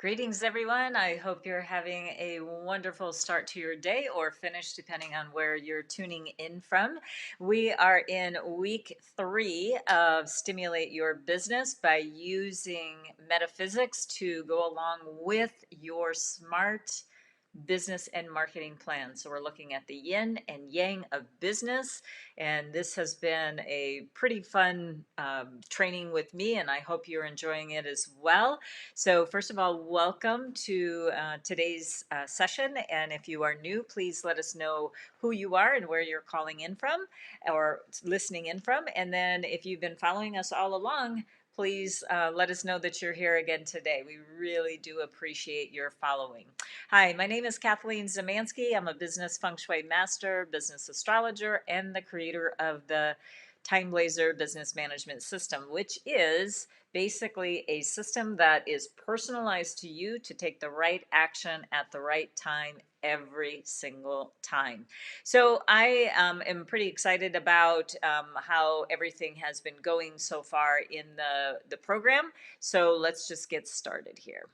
Greetings, everyone. I hope you're having a wonderful start to your day or finish, depending on where you're tuning in from. We are in week 3 of Stimulate Your Business by using metaphysics to go along with your smart business and marketing plan. So we're looking at the yin and yang of business, and this has been a pretty fun training with me, and I hope you're enjoying it as well. So first of all, welcome to today's session, and if you are new, please let us know who you are and where you're calling in from or listening in from. And then if you've been following us all along, please let us know that you're here again today. We really do appreciate your following. Hi, my name is Kathleen Zemansky. I'm a business feng shui master, business astrologer, and the creator of the TimeBlazr business management system, which is basically a system that is personalized to you to take the right action at the right time every single time. So I am pretty excited about how everything has been going so far in the program. So let's just get started here.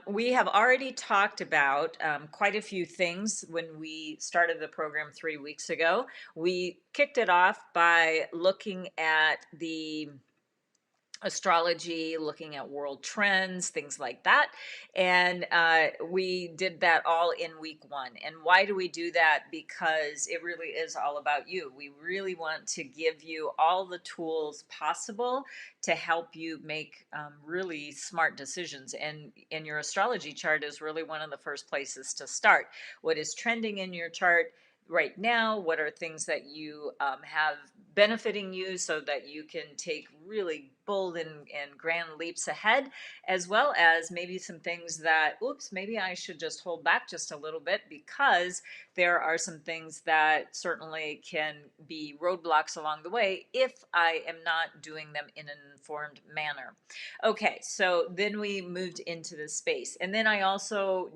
We have already talked about quite a few things when we started the program 3 weeks ago. We kicked it off by looking at the astrology, looking at world trends, things like that. And we did that all in week 1. And why do we do that? Because it really is all about you. We really want to give you all the tools possible to help you make really smart decisions. And your astrology chart is really one of the first places to start. What is trending in your chart right now? What are things that you have benefiting you so that you can take really bold and grand leaps ahead, as well as maybe some things that, oops, maybe I should just hold back just a little bit, because there are some things that certainly can be roadblocks along the way if I am not doing them in an informed manner. Okay, so then we moved into this space. And then I also,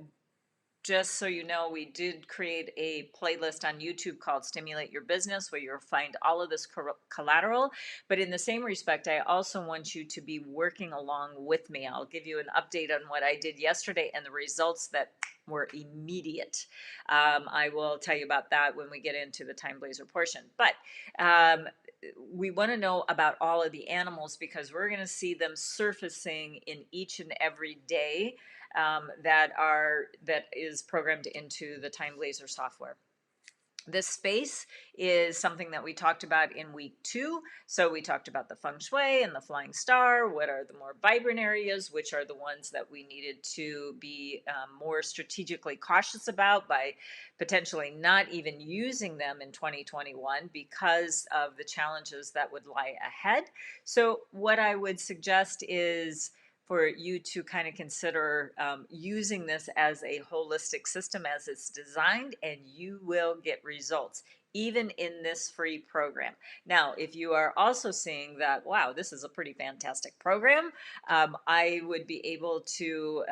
just so you know, we did create a playlist on YouTube called Stimulate Your Business, where you'll find all of this collateral. But in the same respect, I also want you to be working along with me. I'll give you an update on what I did yesterday and the results that were immediate. I will tell you about that when we get into the TimeBlazr portion. But we want to know about all of the animals, because we're going to see them surfacing in each and every day that is programmed into the TimeBlazr software. This space is something that we talked about in week 2. So we talked about the feng shui and the flying star. What are the more vibrant areas? Which are the ones that we needed to be more strategically cautious about by potentially not even using them in 2021 because of the challenges that would lie ahead. So what I would suggest is for you to kind of consider using this as a holistic system as it's designed, and you will get results even in this free program. Now, if you are also seeing that, wow, this is a pretty fantastic program, I would be able to,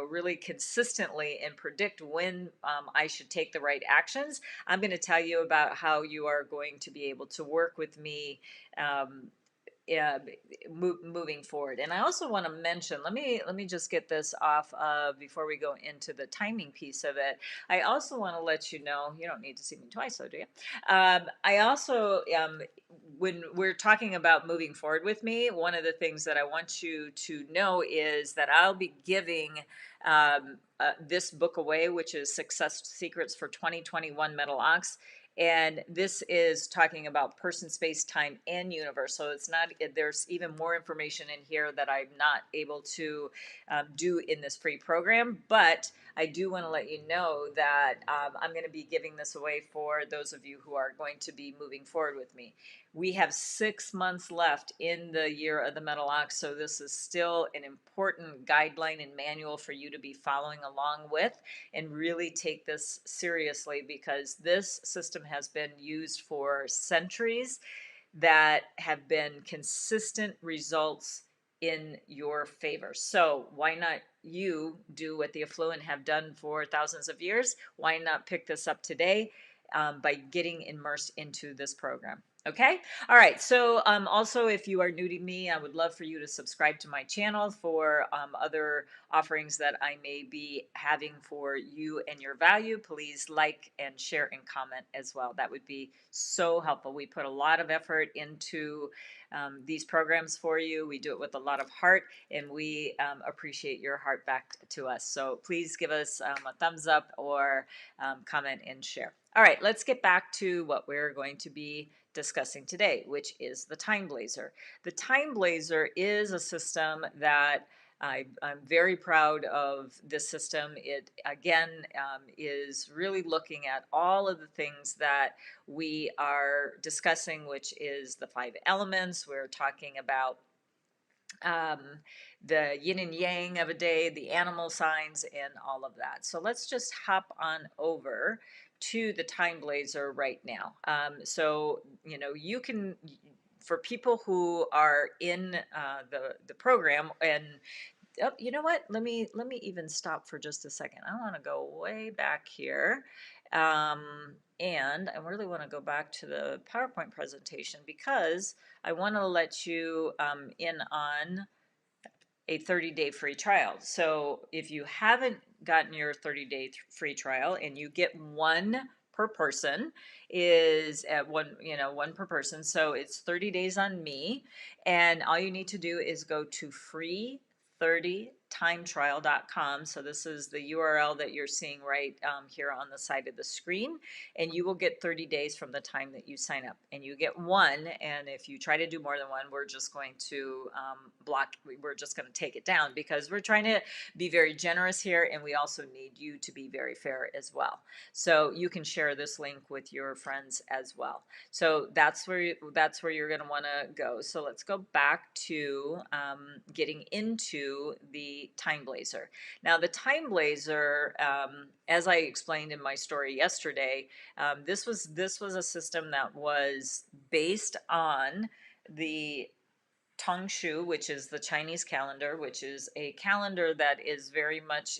really consistently and predict when I should take the right actions. I'm going to tell you about how you are going to be able to work with me moving forward. And I also want to mention, let me just get this off of before we go into the timing piece of it. I also want to let you know, you don't need to see me twice, though, do you? I also, when we're talking about moving forward with me, one of the things that I want you to know is that I'll be giving this book away, which is Success Secrets for 2021 Metal Ox. And this is talking about person, space, time, and universe. So it's not, there's even more information in here that I'm not able to do in this free program. But I do want to let you know that I'm going to be giving this away for those of you who are going to be moving forward with me. We have 6 months left in the year of the Metal Ox. So this is still an important guideline and manual for you to be following along with, and really take this seriously, because this system has been used for centuries that have been consistent results in your favor. So why not you do what the affluent have done for thousands of years? Why not pick this up today by getting immersed into this program? Okay. All right. So, also, if you are new to me, I would love for you to subscribe to my channel for other offerings that I may be having for you and your value. Please like and share and comment as well. That would be so helpful. We put a lot of effort into these programs for you. We do it with a lot of heart, and we appreciate your heart back to us. So, please give us a thumbs up or comment and share. All right, let's get back to what we're going to be discussing today, which is the TimeBlazr. The TimeBlazr is a system that I'm very proud of. This system. It again is really looking at all of the things that we are discussing, which is the 5 elements. We're talking about um, the yin and yang of a day, the animal signs, and all of that. So let's just hop on over to the TimeBlazr right now. So you can, for people who are in the program, and oh, you know what? Let me even stop for just a second. I want to go way back here. And I really want to go back to the PowerPoint presentation because I want to let you in on a 30-day free trial. So if you haven't gotten your 30-day free trial and you get one per person, is at one per person. So it's 30 days on me. And all you need to do is go to free30timetrial.com. So this is the URL that you're seeing right here on the side of the screen. And you will get 30 days from the time that you sign up. And you get one. And if you try to do more than one, we're just going to we're just going to take it down because we're trying to be very generous here. And we also need you to be very fair as well. So you can share this link with your friends as well. So that's where you're going to want to go. So let's go back to getting into the TimeBlazr. Now the TimeBlazr, as I explained in my story yesterday, this was a system that was based on the Tongshu, which is the Chinese calendar, which is a calendar that is very much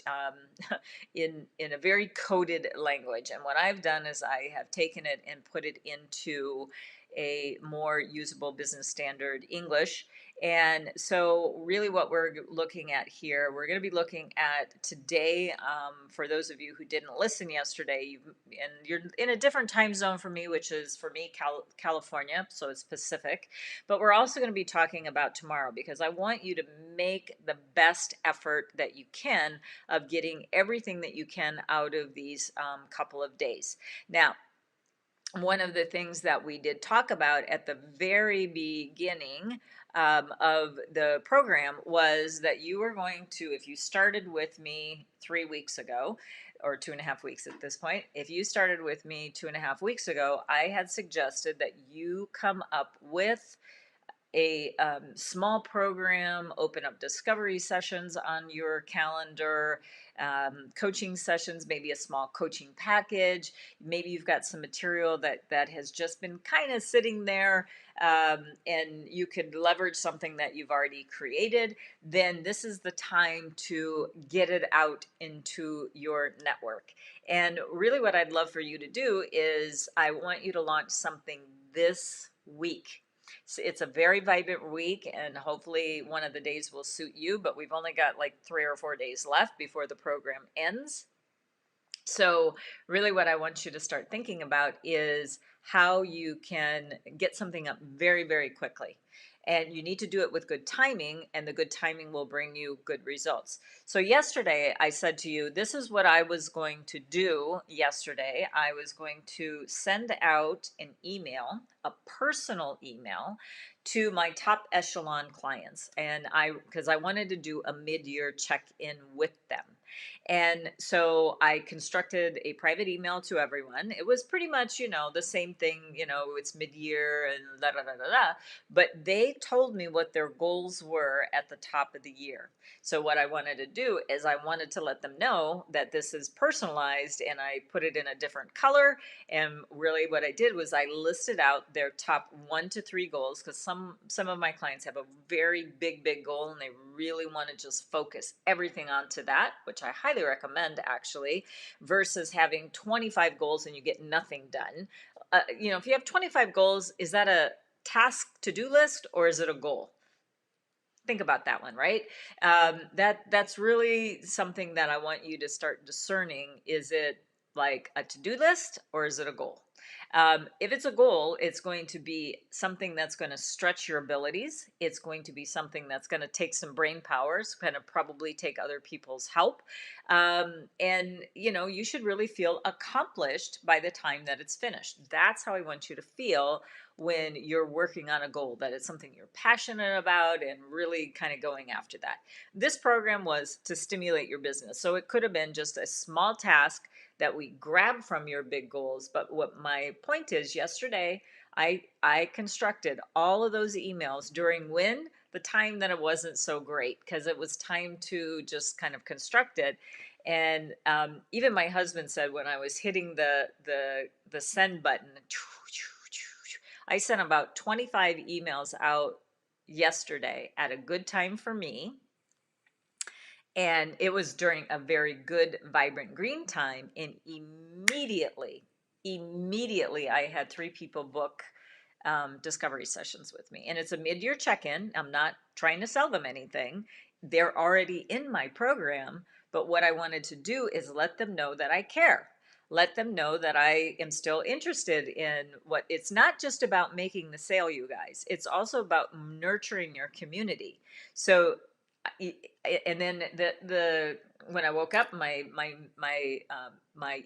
in a very coded language. And what I've done is I have taken it and put it into a more usable business standard English. And so really what we're looking at here, we're going to be looking at today, for those of you who didn't listen yesterday, and you're in a different time zone for me, which is for me, California, so it's Pacific. But we're also going to be talking about tomorrow because I want you to make the best effort that you can of getting everything that you can out of these couple of days. Now, one of the things that we did talk about at the very beginning of the program was that you were going to, if you started with me 3 weeks ago, or 2.5 weeks at this point, if you started with me 2.5 weeks ago, I had suggested that you come up with a small program, open up discovery sessions on your calendar, coaching sessions, maybe a small coaching package. Maybe you've got some material that has just been kind of sitting there, and you could leverage something that you've already created. Then this is the time to get it out into your network. And really what I'd love for you to do is I want you to launch something this week. So it's a very vibrant week, and hopefully one of the days will suit you, but we've only got like 3 or 4 days left before the program ends. So really what I want you to start thinking about is how you can get something up very, very quickly. And you need to do it with good timing, and the good timing will bring you good results. So yesterday I said to you, this is what I was going to do yesterday. I was going to send out an email, a personal email, to my top echelon clients. And because I wanted to do a mid-year check-in with them. And so I constructed a private email to everyone. It was pretty much, the same thing, it's mid-year and da da da da da. But they told me what their goals were at the top of the year. So what I wanted to do is I wanted to let them know that this is personalized, and I put it in a different color. And really what I did was I listed out their top 1 to 3 goals, because some of my clients have a very big goal and they really want to just focus everything onto that, which I highly recommend actually, versus having 25 goals and you get nothing done. if you have 25 goals, is that a task to-do list or is it a goal? Think about that one, right? That's really something that I want you to start discerning. Is it like a to-do list or is it a goal? If it's a goal, it's going to be something that's going to stretch your abilities. It's going to be something that's going to take some brain power. It's going to probably take other people's help. And you should really feel accomplished by the time that it's finished. That's how I want you to feel when you're working on a goal, that it's something you're passionate about and really kind of going after that. This program was to stimulate your business. So it could have been just a small task that we grab from your big goals. But what my point is, yesterday, I constructed all of those emails during the time that it wasn't so great, because it was time to just kind of construct it. And even my husband said, when I was hitting the send button, I sent about 25 emails out yesterday at a good time for me. And it was during a very good, vibrant green time. And immediately, I had 3 people book discovery sessions with me. And it's a mid-year check-in. I'm not trying to sell them anything. They're already in my program. But what I wanted to do is let them know that I care. Let them know that I am still interested in what it's not just about making the sale, you guys. It's also about nurturing your community. So, and then the when I woke up, my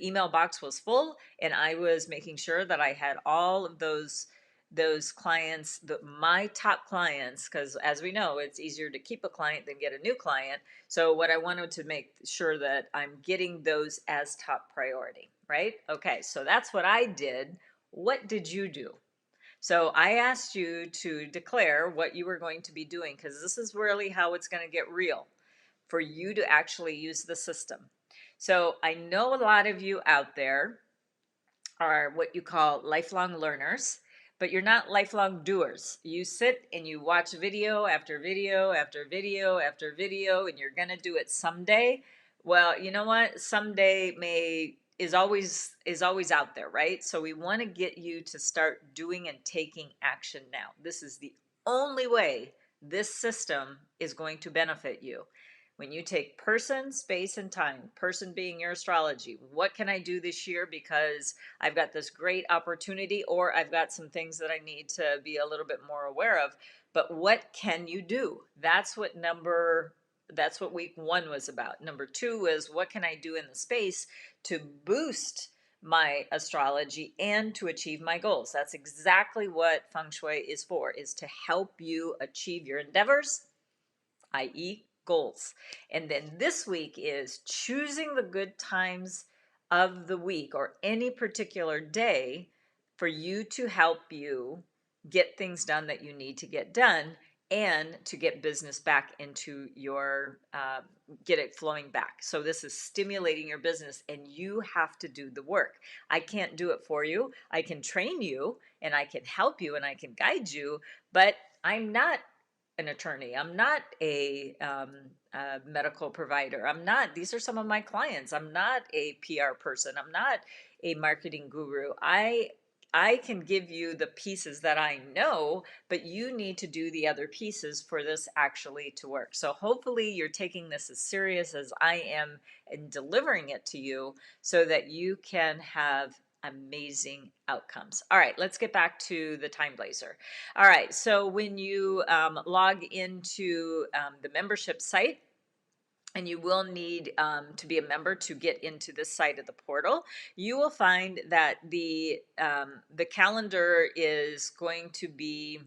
email box was full, and I was making sure that I had all of those clients, my top clients, because as we know, it's easier to keep a client than get a new client. So what I wanted to make sure that I'm getting those as top priority, right? Okay, so that's what I did. What did you do? So I asked you to declare what you were going to be doing, because this is really how it's going to get real for you to actually use the system. So I know a lot of you out there are what you call lifelong learners, but you're not lifelong doers. You sit and you watch video after video after video after video, and you're going to do it someday. Well, you know what? Someday is always out there, right? So we want to get you to start doing and taking action now. This is the only way this system is going to benefit you. When you take person, space, and time, person being your astrology, what can I do this year because I've got this great opportunity, or I've got some things that I need to be a little bit more aware of. But what can you do? That's what week 1 was about. Number 2 was, what can I do in the space to boost my astrology and to achieve my goals? That's exactly what feng shui is for, is to help you achieve your endeavors, i.e. goals. And then this week is choosing the good times of the week or any particular day for you to help you get things done that you need to get done, and to get business back into your get it flowing back. So this is stimulating your business, and you have to do the work. I can't do it for you. I can train you and I can help you and I can guide you, but I'm not an attorney. I'm not a medical provider. These are some of my clients. I'm not a PR person. I'm not a marketing guru. I can give you the pieces that I know, but you need to do the other pieces for this actually to work. So hopefully you're taking this as serious as I am in delivering it to you, so that you can have amazing outcomes. All right, let's get back to the TimeBlazr. All right, so when you log into the membership site, and you will need to be a member to get into this side of the portal, you will find that the calendar is going to be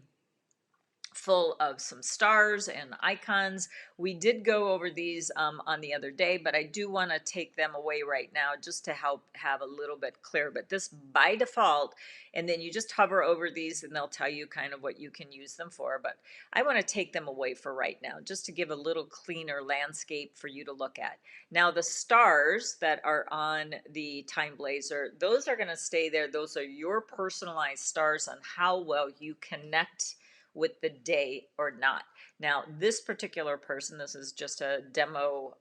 full of some stars and icons. We did go over these on the other day, but I do want to take them away right now just to help have a little bit clearer. But this by default, and then you just hover over these and they'll tell you kind of what you can use them for. But I want to take them away for right now, just to give a little cleaner landscape for you to look at. Now, the stars that are on the TimeBlazr, those are going to stay there. Those are your personalized stars on how well you connect with the day or not. Now, this particular person, this is just a demo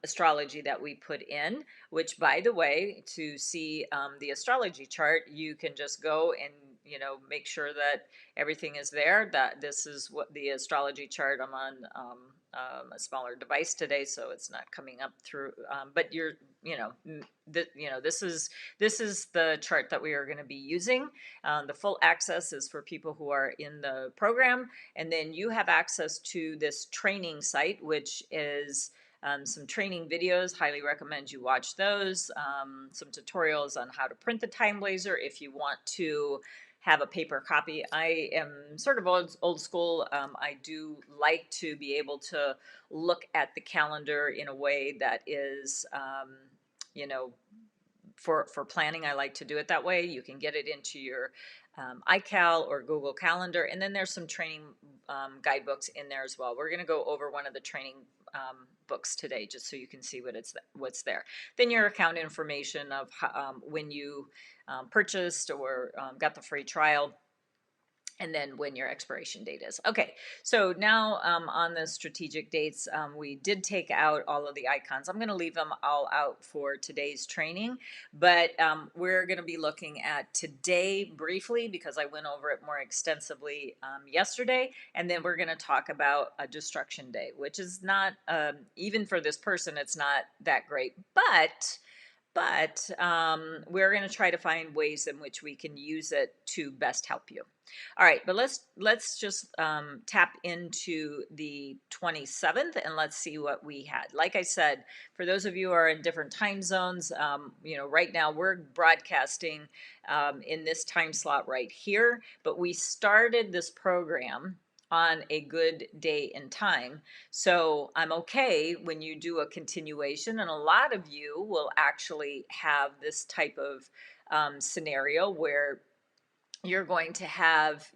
astrology that we put in, which, by the way, to see the astrology chart, you can just go and, make sure that everything is there. That this is what the astrology chart. I'm on a smaller device today, so it's not coming up through. But you're, this is the chart that we are going to be using. The full access is for people who are in the program, and then you have access to this training site, which is some training videos. Highly recommend you watch those. Some tutorials on how to print the TimeBlazr if you want to have a paper copy. I am sort of old school. I do like to be able to look at the calendar in a way that is, you know, for planning. I like to do it that way. You can get it into your iCal or Google Calendar, and then there's some training guidebooks in there as well. We're going to go over one of the training books today, just so you can see what's there. Then your account information of when you purchased or got the free trial, and then when your expiration date is. Okay, so now on the strategic dates, we did take out all of the icons. I'm going to leave them all out for today's training, but we're going to be looking at today briefly because I went over it more extensively yesterday, and then we're going to talk about a destruction day, which is not, even for this person, it's not that great, but we're going to try to find ways in which we can use it to best help you. All right, but let's just tap into the 27th and let's see what we had. Like I said, for those of you who are in different time zones, right now we're broadcasting in this time slot right here, but we started this program on a good day and time. So I'm okay when you do a continuation, and a lot of you will actually have this type of scenario where you're going to have,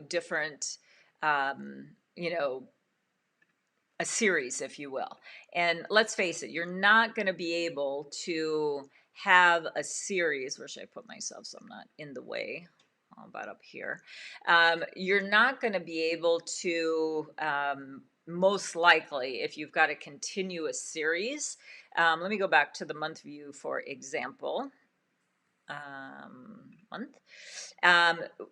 different, a series, if you will. And let's face it, you're not going to be able to have a series. Where should I put myself so I'm not in the way? How about up here? You're not going to be able to, most likely, if you've got a continuous series. Let me go back to the month view, for example. Month.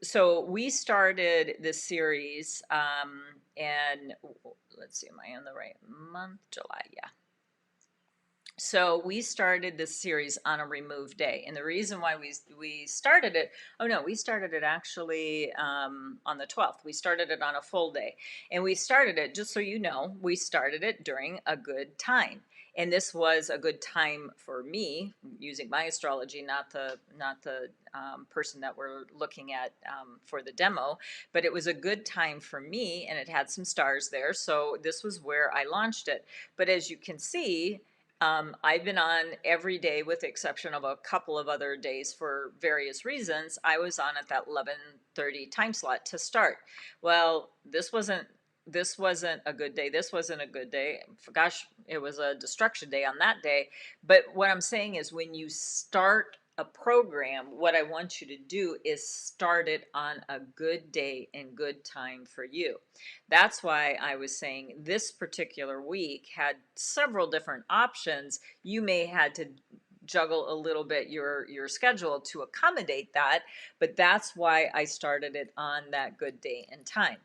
So we started this series, and let's see, am I in the right month? July, yeah. So we started this series on a remove day, and the reason why we started it, we started it actually on the 12th. We started it on a full day, and we started it, just so you know, we started it during a good time. And this was a good time for me, using my astrology, not the person that we're looking at for the demo, but it was a good time for me, and it had some stars there. So this was where I launched it. But as you can see, I've been on every day with the exception of a couple of other days for various reasons. I was on at that 11:30 time slot to start. Well, this wasn't a good day. This wasn't a good day. Gosh, it was a destruction day on that day. But what I'm saying is, when you start a program, what I want you to do is start it on a good day and good time for you. That's why I was saying this particular week had several different options. You may had to juggle a little bit your schedule to accommodate that, but that's why I started it on that good day and time.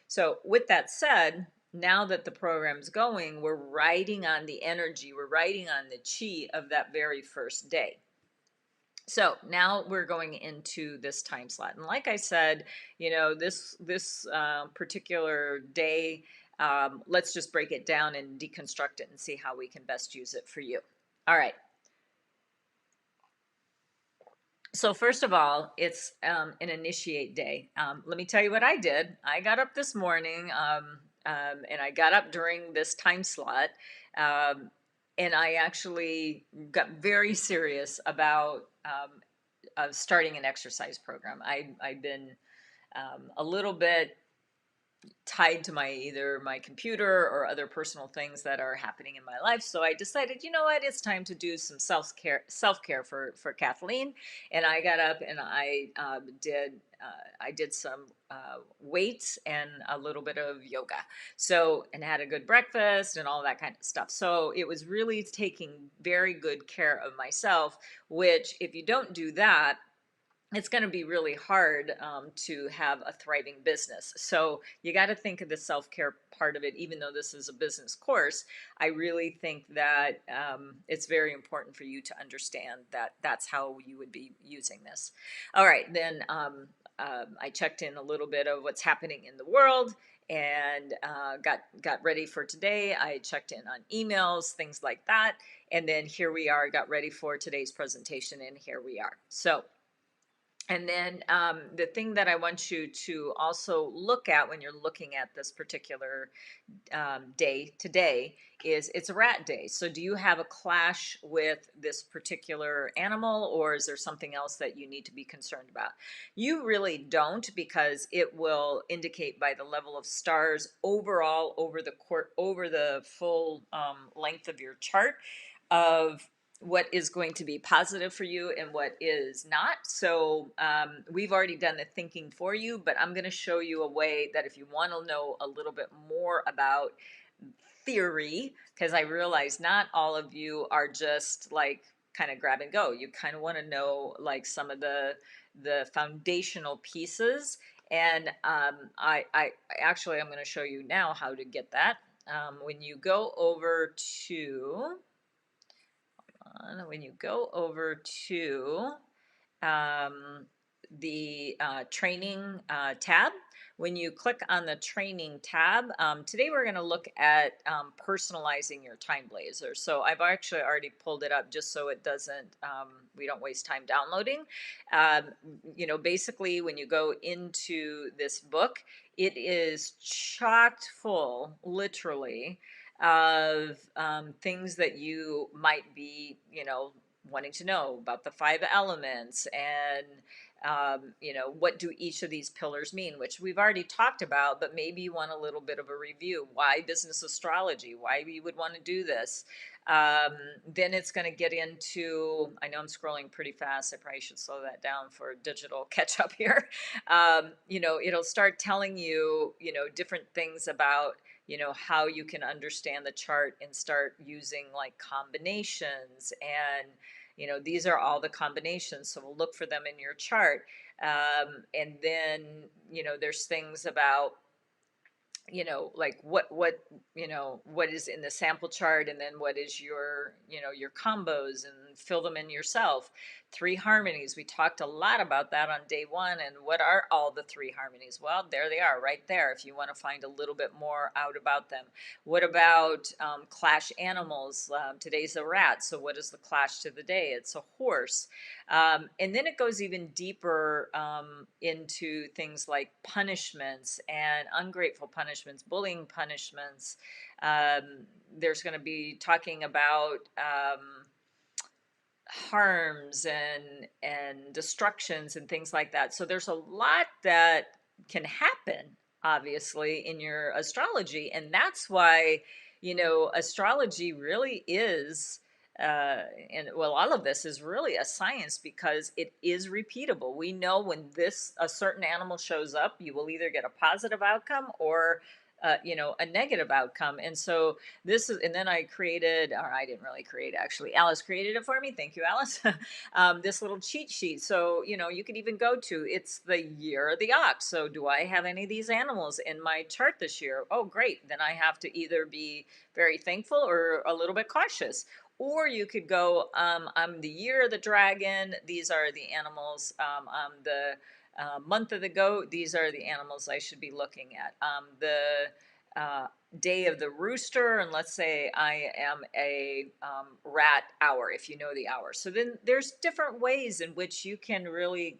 So with that said, now that the program's going, we're riding on the energy, we're riding on the chi of that very first day. So now we're going into this time slot. And like I said, this particular day, let's just break it down and deconstruct it and see how we can best use it for you. All right. So first of all, it's an initiate day. Let me tell you what I did. I got up this morning, and I got up during this time slot, and I actually got very serious about starting an exercise program. I've been a little bit tied to my either my computer or other personal things that are happening in my life. So I decided, you know what, it's time to do some self care for Kathleen. And I got up and I did some weights and a little bit of yoga. So, and had a good breakfast and all that kind of stuff. So it was really taking very good care of myself, which if you don't do that, it's going to be really hard to have a thriving business. So you got to think of the self-care part of it. Even though this is a business course, I really think that it's very important for you to understand that that's how you would be using this. All right, then I checked in a little bit of what's happening in the world and got ready for today. I checked in on emails, things like that, and then here we are. Got ready for today's presentation, and here we are. So. And then the thing that I want you to also look at when you're looking at this particular day today is it's a rat day. So do you have a clash with this particular animal, or is there something else that you need to be concerned about? You really don't, because it will indicate by the level of stars overall over the full length of your chart of what is going to be positive for you and what is not. So we've already done the thinking for you, but I'm going to show you a way that if you want to know a little bit more about theory, because I realize not all of you are just like kind of grab and go. You kind of want to know like some of the foundational pieces. And I actually, I'm going to show you now how to get that. When you go over to when you go over to um, the training tab, when you click on the training tab, today we're going to look at personalizing your TimeBlazr. So I've actually already pulled it up just so it doesn't, we don't waste time downloading. Um, basically when you go into this book, it is chocked full, literally, of things that you might be, wanting to know about the five elements and what do each of these pillars mean, which we've already talked about, but maybe you want a little bit of a review. Why business astrology? Why you would want to do this? Then it's going to get into, I know I'm scrolling pretty fast. I probably should slow that down for digital catch up here. It'll start telling you, different things about how you can understand the chart and start using like combinations. And these are all the combinations, so we'll look for them in your chart. And then there's things about like what is in the sample chart, and then what is your combos, and fill them in yourself. Three harmonies, we talked a lot about that on day one. And what are all the three harmonies? Well, there they are right there if you want to find a little bit more out about them. What about clash animals? Today's a rat, so what is the clash to the day? It's a horse. And then it goes even deeper into things like punishments and ungrateful punishments, bullying punishments. There's going to be talking about harms and destructions and things like that. So there's a lot that can happen, obviously, in your astrology, and that's why astrology really is. And well, all of this is really a science because it is repeatable. We know when a certain animal shows up, you will either get a positive outcome or a negative outcome. And so and then I created, or I didn't really create, actually, Alice created it for me. Thank you, Alice. This little cheat sheet. So, you could even go to, it's the year of the ox. So do I have any of these animals in my chart this year? Oh, great. Then I have to either be very thankful or a little bit cautious. Or you could go, I'm the year of the dragon. These are the animals. I'm the month of the goat. These are the animals I should be looking at. The day of the rooster, and let's say I am a rat hour, if you know the hour. So then there's different ways in which you can really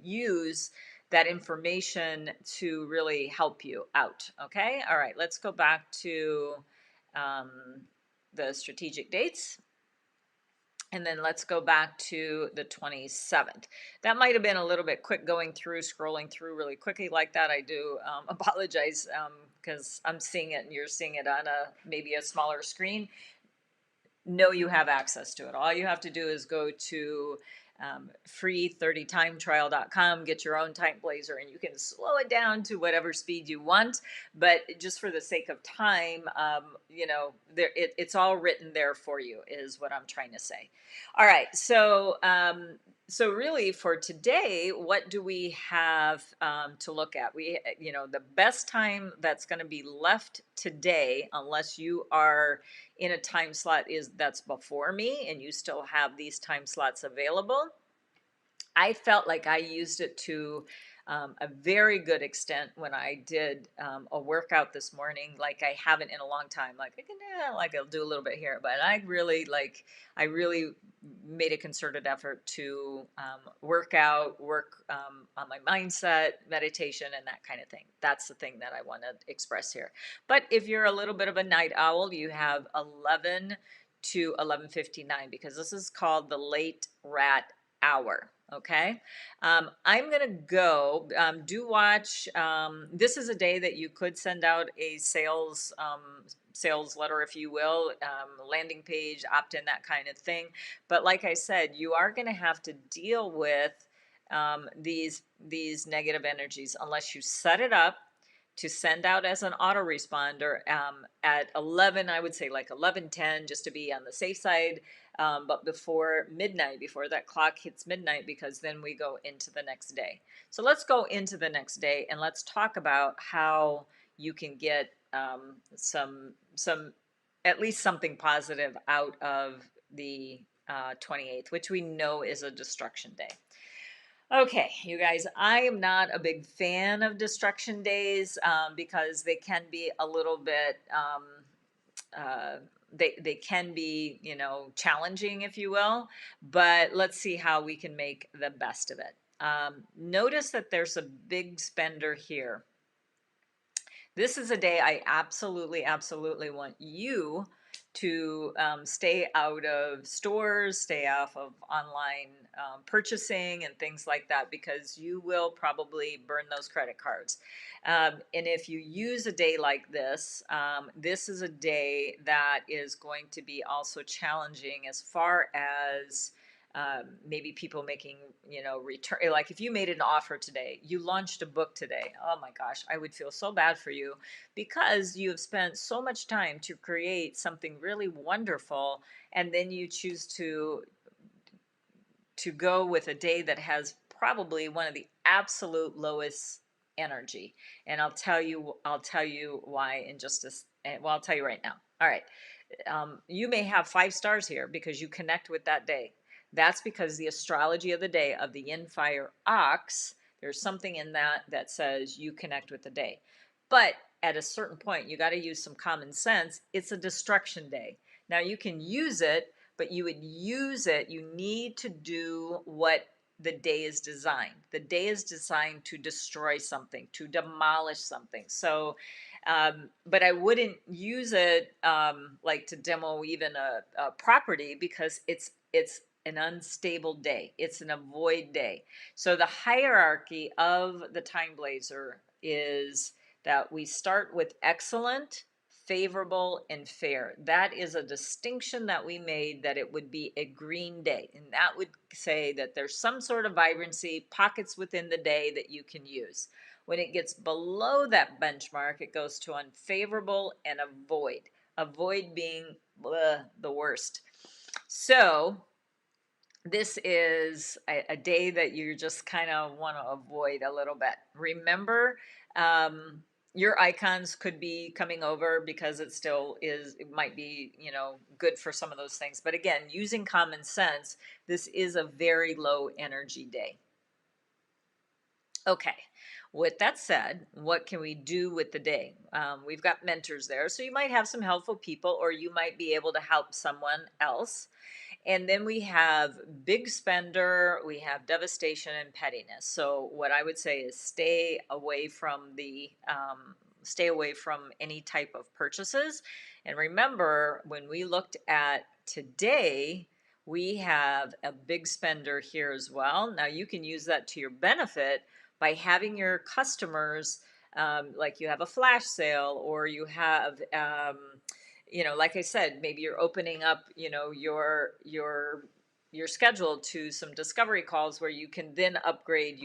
use that information to really help you out. Okay, all right, let's go back to the strategic dates. And then let's go back to the 27th. That might have been a little bit quick going through, scrolling through really quickly like that. I do apologize because I'm seeing it and you're seeing it on maybe a smaller screen. Know you have access to it. All you have to do is go to free30timetrial.com, get your own TimeBlazr, and you can slow it down to whatever speed you want. But just for the sake of time, it's all written there for you, is what I'm trying to say. All right, so really for today, what do we have to look at? The best time that's going to be left today, unless you are in a time slot that's before me and you still have these time slots available. I felt like I used it to a very good extent when I did a workout this morning, like I haven't in a long time. Like I'll do a little bit here, but I really made a concerted effort to work on my mindset, meditation, and that kind of thing. That's the thing that I want to express here. But if you're a little bit of a night owl, you have 11 to 11:59 because this is called the late rat hour. Okay, I'm gonna go. Do watch. This is a day that you could send out a sales letter, if you will, landing page, opt in, that kind of thing. But like I said, you are going to have to deal with these negative energies unless you set it up to send out as an autoresponder at 11. I would say like 11:10, just to be on the safe side. But before midnight, before that clock hits midnight, because then we go into the next day. So let's go into the next day and let's talk about how you can get some at least something positive out of the 28th, which we know is a destruction day. Okay, you guys, I am not a big fan of destruction days because they can be a little bit uh, they can be, challenging, if you will, but let's see how we can make the best of it. Notice that there's a big spender here. This is a day I absolutely, absolutely want you to stay out of stores, stay off of online purchasing and things like that, because you will probably burn those credit cards. And if you use a day like this, this is a day that is going to be also challenging as far as maybe people making, return. Like if you made an offer today, you launched a book today. Oh my gosh, I would feel so bad for you because you have spent so much time to create something really wonderful, and then you choose to go with a day that has probably one of the absolute lowest energy. And I'll tell you why in just a well, I'll tell you right now. All right. You may have 5 stars here because you connect with that day. That's because the astrology of the day of the yin fire ox, there's something in that that says you connect with the day. But at a certain point, you got to use some common sense. It's a destruction day. Now you can use it, but you need to do what the day is designed. The day is designed to destroy something, to demolish something. So but I wouldn't use it like to demo even a property because it's an unstable day. It's an avoid day. So the hierarchy of the TimeBlazr is that we start with excellent, favorable, and fair. That is a distinction that we made, that it would be a green day. And that would say that there's some sort of vibrancy, pockets within the day that you can use. When it gets below that benchmark, it goes to unfavorable and avoid. Avoid being the worst. So this is a day that you just kind of want to avoid a little bit. Remember, your icons could be coming over because it might be, good for some of those things. But again, using common sense, this is a very low energy day. Okay, with that said, what can we do with the day? We've got mentors there, so you might have some helpful people, or you might be able to help someone else. And then we have big spender, we have devastation and pettiness. So what I would say is stay away from any type of purchases. And remember, when we looked at today, we have a big spender here as well. Now you can use that to your benefit by having your customers, like you have a flash sale, or you have, like I said, maybe you're opening up, your schedule to some discovery calls where you can then upgrade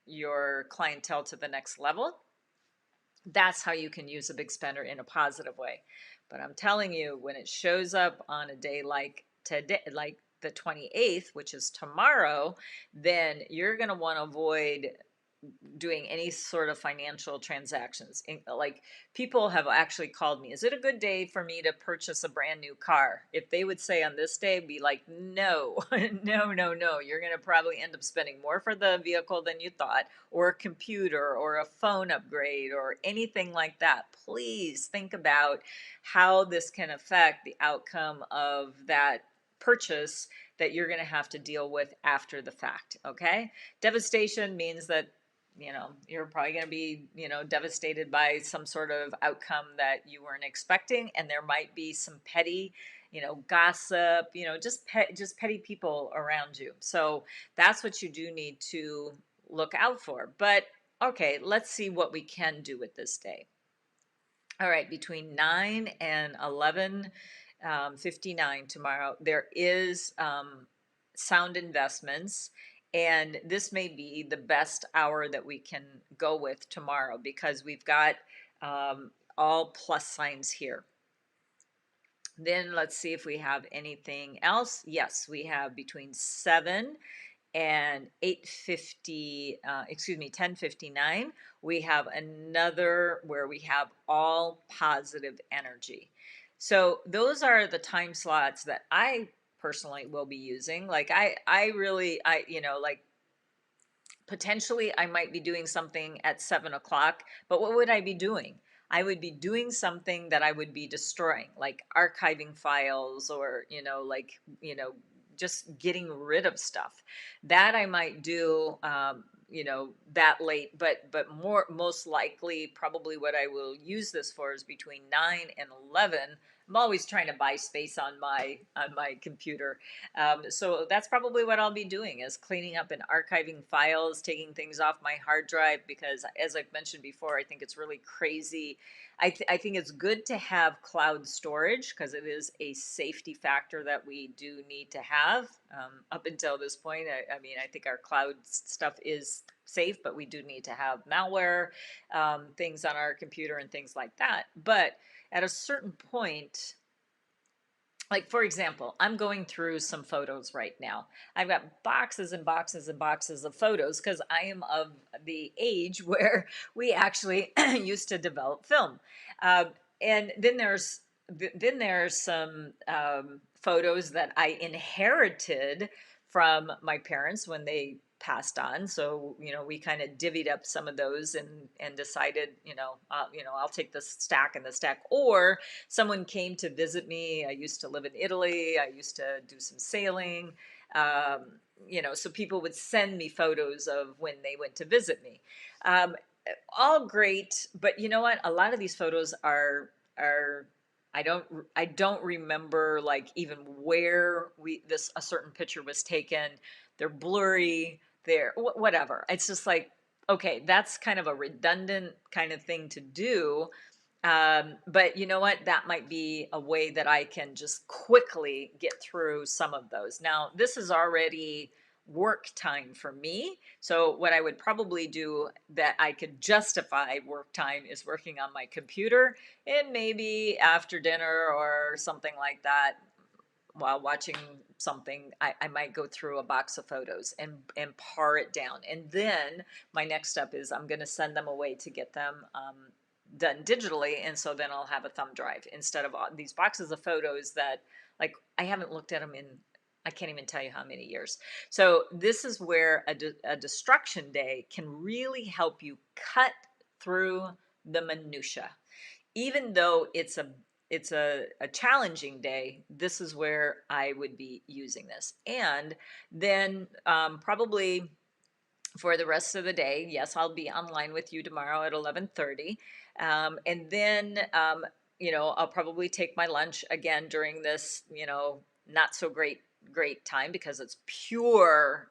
your clientele to the next level. That's how you can use a big spender in a positive way. But I'm telling you, when it shows up on a day like today, like the 28th, which is tomorrow, then you're going to want to avoid doing any sort of financial transactions. Like, people have actually called me, is it a good day for me to purchase a brand new car? If they would say on this day, be like, no, no, no, no. You're going to probably end up spending more for the vehicle than you thought, or a computer, or a phone upgrade, or anything like that. Please think about how this can affect the outcome of that purchase that you're going to have to deal with after the fact. Okay. Devastation means that you're probably going to be, devastated by some sort of outcome that you weren't expecting. And there might be some petty, gossip, just petty people around you. So that's what you do need to look out for. But okay, let's see what we can do with this day. All right, between 9 and 11, 59 tomorrow, there is sound investments. And this may be the best hour that we can go with tomorrow because we've got all plus signs here. Then let's see if we have anything else. Yes, we have between 7 and 8:50, 10:59, we have another where we have all positive energy. So those are the time slots that I personally will be using. Like, I really, like, potentially I might be doing something at 7 o'clock, but what would I be doing? I would be doing something that I would be destroying, like archiving files, or, just getting rid of stuff. That I might do, that late, but most likely, probably what I will use this for is between 9 and 11. I'm always trying to buy space on my computer. So that's probably what I'll be doing, is cleaning up and archiving files, taking things off my hard drive, because as I've mentioned before, I think it's really crazy. I think it's good to have cloud storage because it is a safety factor that we do need to have. Up until this point, I mean, I think our cloud stuff is safe, but we do need to have malware, things on our computer and things like that. But at a certain point, like, for example, I'm going through some photos right now. I've got boxes and boxes and boxes of photos because I am of the age where we actually used to develop film. And then there's some photos that I inherited from my parents when they passed on. So, we kind of divvied up some of those and decided, I'll take the stack and the stack. Or someone came to visit me. I used to live in Italy. I used to do some sailing. So people would send me photos of when they went to visit me. All great, but you know what? A lot of these photos are I don't remember, like, even where a certain picture was taken. They're blurry. They're whatever. It's just like, okay, that's kind of a redundant kind of thing to do. But you know what? That might be a way that I can just quickly get through some of those. Now, this is already work time for me. So what I would probably do that I could justify work time is working on my computer, and maybe after dinner or something like that, while watching something, I might go through a box of photos and par it down. And then my next step is I'm going to send them away to get them done digitally. And so then I'll have a thumb drive instead of these boxes of photos that, like, I haven't looked at them in, I can't even tell you how many years. So this is where a destruction day can really help you cut through the minutia. Even though it's a challenging day, this is where I would be using this. And then probably for the rest of the day, yes, I'll be online with you tomorrow at 11:30. And then, I'll probably take my lunch again during this, not so great great time because it's pure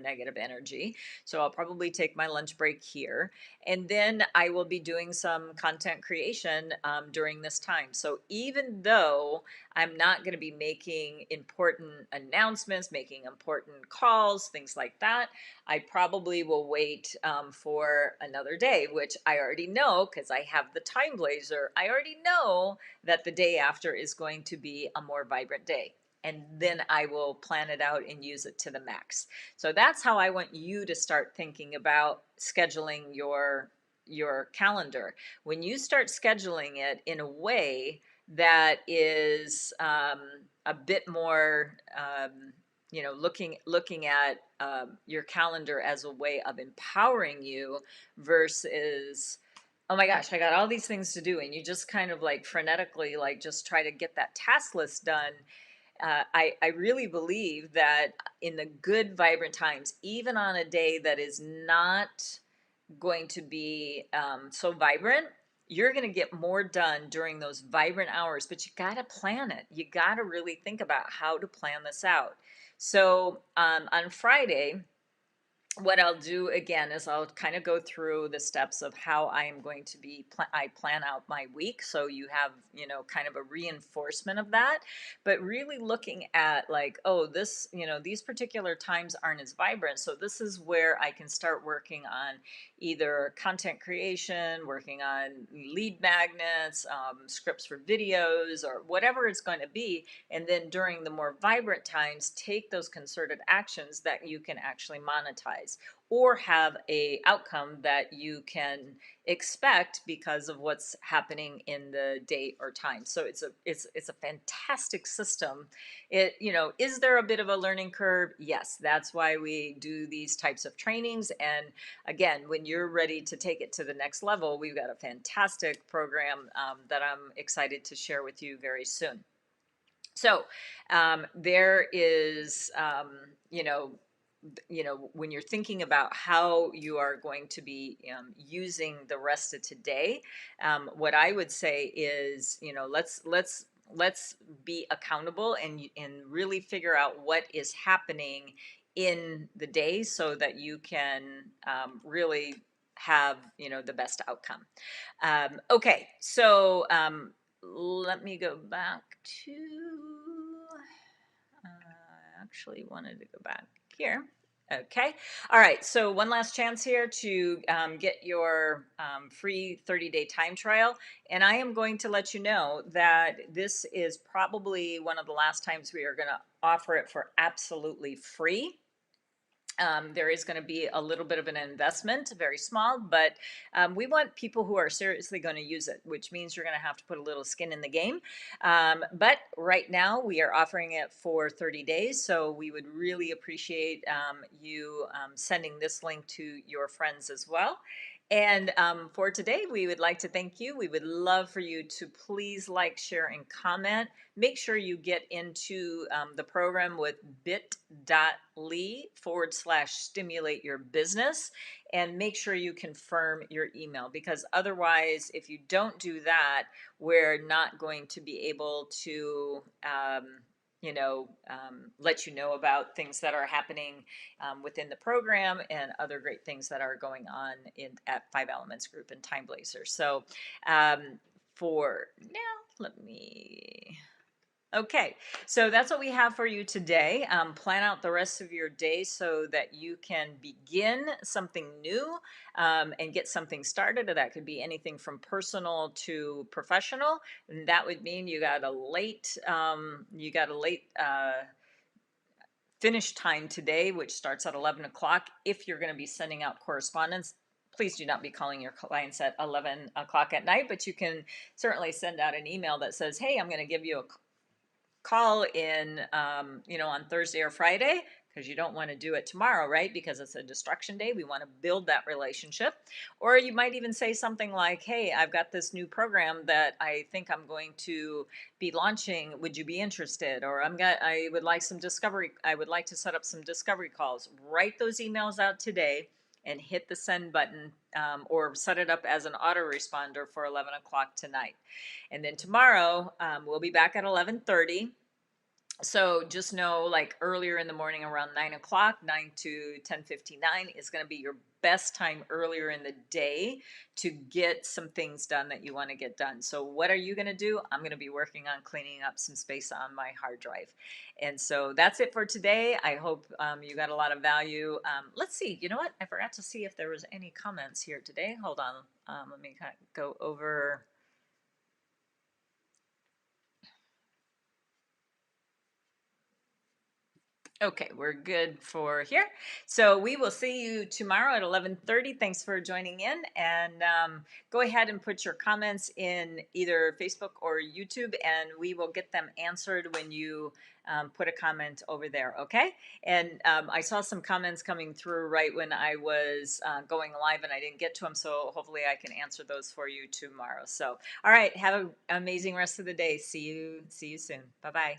negative energy. So I'll probably take my lunch break here. And then I will be doing some content creation during this time. So even though I'm not going to be making important announcements, making important calls, things like that, I probably will wait for another day, which I already know because I have the TimeBlazr. I already know that the day after is going to be a more vibrant day. And then I will plan it out and use it to the max. So that's how I want you to start thinking about scheduling your calendar. When you start scheduling it in a way that is a bit more, looking at your calendar as a way of empowering you versus, oh my gosh, I got all these things to do, and you just kind of like frenetically like just try to get that task list done. I really believe that in the good, vibrant times, even on a day that is not going to be so vibrant, you're going to get more done during those vibrant hours, but you got to plan it. You got to really think about how to plan this out. So on Friday, what I'll do again is I'll kind of go through the steps of how I am going to be, I plan out my week. So you have, kind of a reinforcement of that, but really looking at like, oh, this, these particular times aren't as vibrant. So this is where I can start working on either content creation, working on lead magnets, scripts for videos, or whatever it's going to be. And then during the more vibrant times, take those concerted actions that you can actually monetize or have a outcome that you can expect because of what's happening in the day or time. So it's a fantastic system. Is there a bit of a learning curve? Yes, that's why we do these types of trainings. And again, when you're ready to take it to the next level, we've got a fantastic program that I'm excited to share with you very soon. So there is, when you're thinking about how you are going to be using the rest of today, what I would say is, let's be accountable and really figure out what is happening in the day so that you can really have the best outcome. Okay, so let me go back to, I actually wanted to go back here. Okay. All right. So one last chance here to get your free 30-day time trial. And I am going to let you know that this is probably one of the last times we are going to offer it for absolutely free. There is going to be a little bit of an investment, very small, but we want people who are seriously going to use it, which means you're going to have to put a little skin in the game. But right now we are offering it for 30 days. So we would really appreciate you sending this link to your friends as well. And for today, we would like to thank you. We would love for you to please like, share, and comment. Make sure you get into the program with bit.ly/stimulate your business, and make sure you confirm your email, because otherwise, if you don't do that, we're not going to be able to let you know about things that are happening within the program and other great things that are going on at 5 Elements Group and TimeBlazr. So for now, let me... Okay, so that's what we have for you today. Plan out the rest of your day so that you can begin something new and get something started. That could be anything from personal to professional. And that would mean you got a late finish time today, which starts at 11 o'clock. If you're going to be sending out correspondence, please do not be calling your clients at 11 o'clock at night, but you can certainly send out an email that says, hey, I'm going to give you a call in, on Thursday or Friday, because you don't want to do it tomorrow, right? Because it's a destruction day. We want to build that relationship. Or you might even say something like, hey, I've got this new program that I think I'm going to be launching. Would you be interested? Or I would like to set up some discovery calls. Write those emails out today and hit the send button, or set it up as an autoresponder for 11 o'clock tonight. And then tomorrow, we'll be back at 11:30. So just know, like earlier in the morning around 9 o'clock, 9 to 10:59 is going to be your best time earlier in the day to get some things done that you want to get done. So what are you going to do? I'm going to be working on cleaning up some space on my hard drive. And so that's it for today. I hope you got a lot of value. Let's see. You know what? I forgot to see if there was any comments here today. Hold on. Let me kind of go over. Okay, we're good for here. So we will see you tomorrow at 11:30. Thanks for joining in, and go ahead and put your comments in either Facebook or YouTube, and we will get them answered when you put a comment over there. Okay? And I saw some comments coming through right when I was going live, and I didn't get to them. So hopefully I can answer those for you tomorrow. So all right, have an amazing rest of the day. See you soon. Bye bye.